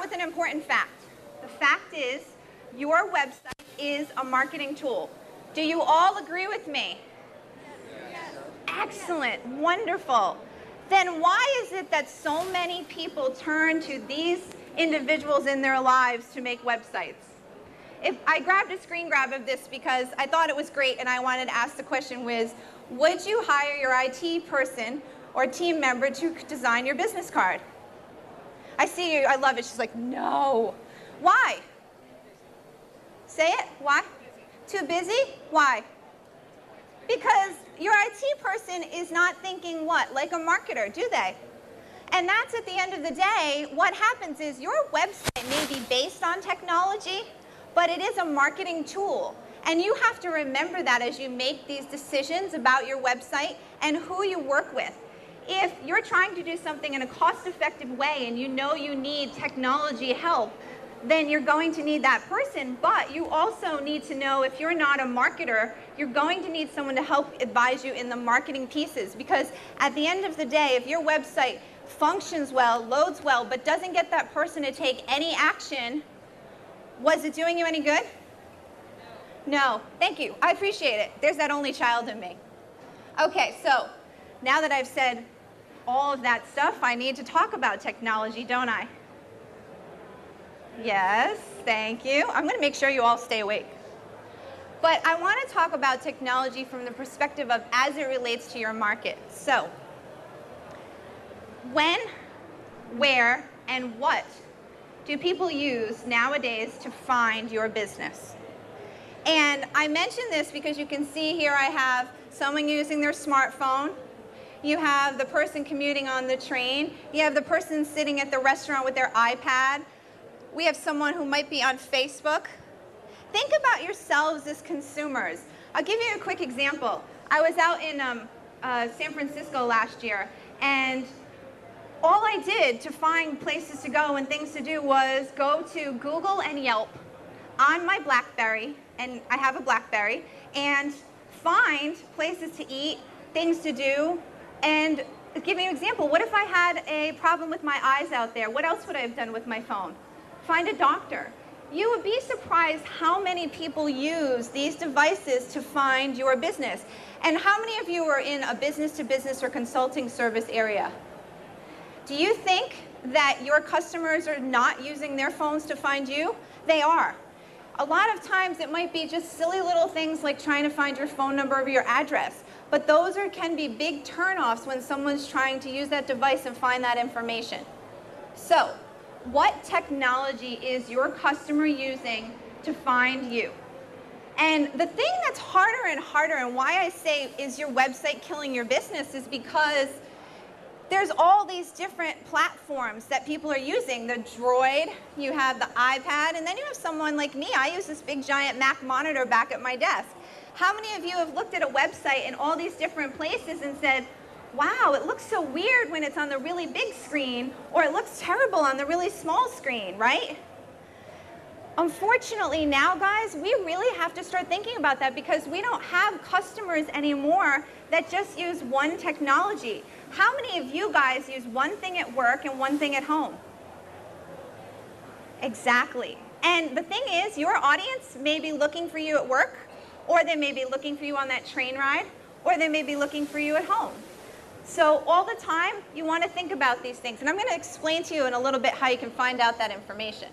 with an important fact. The fact is, your website is a marketing tool. Do you all agree with me? Yes. Excellent, wonderful. Then why is it that so many people turn to these individuals in their lives to make websites? If I grabbed a screen grab of this because I thought it was great and I wanted to ask the question was, would you hire your IT person or team member to design your business card? I see you, I love it. She's like, no. Why? Say it, why? Too busy? Why? Because your IT person is not thinking what? Like a marketer, do they? And that's at the end of the day, what happens is your website may be based on technology, but it is a marketing tool. And you have to remember that as you make these decisions about your website and who you work with. If you're trying to do something in a cost-effective way and you know you need technology help, then you're going to need that person, but you also need to know if you're not a marketer, you're going to need someone to help advise you in the marketing pieces, because at the end of the day, if your website functions well, loads well, but doesn't get that person to take any action, was it doing you any good? No. Thank you. I appreciate it. There's that only child in me. Okay, so now that I've said all of that stuff, I need to talk about technology, don't I? Yes, thank you. I'm going to make sure you all stay awake. But I want to talk about technology from the perspective of as it relates to your market. So, when, where, and what do people use nowadays to find your business? And I mention this because you can see here I have someone using their smartphone. You have the person commuting on the train. You have the person sitting at the restaurant with their iPad. We have someone who might be on Facebook. Think about yourselves as consumers. I'll give you a quick example. I was out in San Francisco last year, and all I did to find places to go and things to do was go to Google and Yelp on my BlackBerry, and I have a BlackBerry, and find places to eat, things to do, and give you an example. What if I had a problem with my eyes out there? What else would I have done with my phone? Find a doctor. You would be surprised how many people use these devices to find your business. And how many of you are in a business-to-business or consulting service area? Do you think that your customers are not using their phones to find you? They are. A lot of times it might be just silly little things like trying to find your phone number or your address. But those can be big turnoffs when someone's trying to use that device and find that information. So, what technology is your customer using to find you? And the thing that's harder and harder, and why I say, is your website killing your business, is because there's all these different platforms that people are using. The Droid, you have the iPad, and then you have someone like me. I use this big giant Mac monitor back at my desk. How many of you have looked at a website in all these different places and said, wow, it looks so weird when it's on the really big screen, or it looks terrible on the really small screen, right? Unfortunately now, guys, we really have to start thinking about that because we don't have customers anymore that just use one technology. How many of you guys use one thing at work and one thing at home? Exactly. And the thing is, your audience may be looking for you at work, or they may be looking for you on that train ride, or they may be looking for you at home. So all the time, you want to think about these things. And I'm going to explain to you in a little bit how you can find out that information.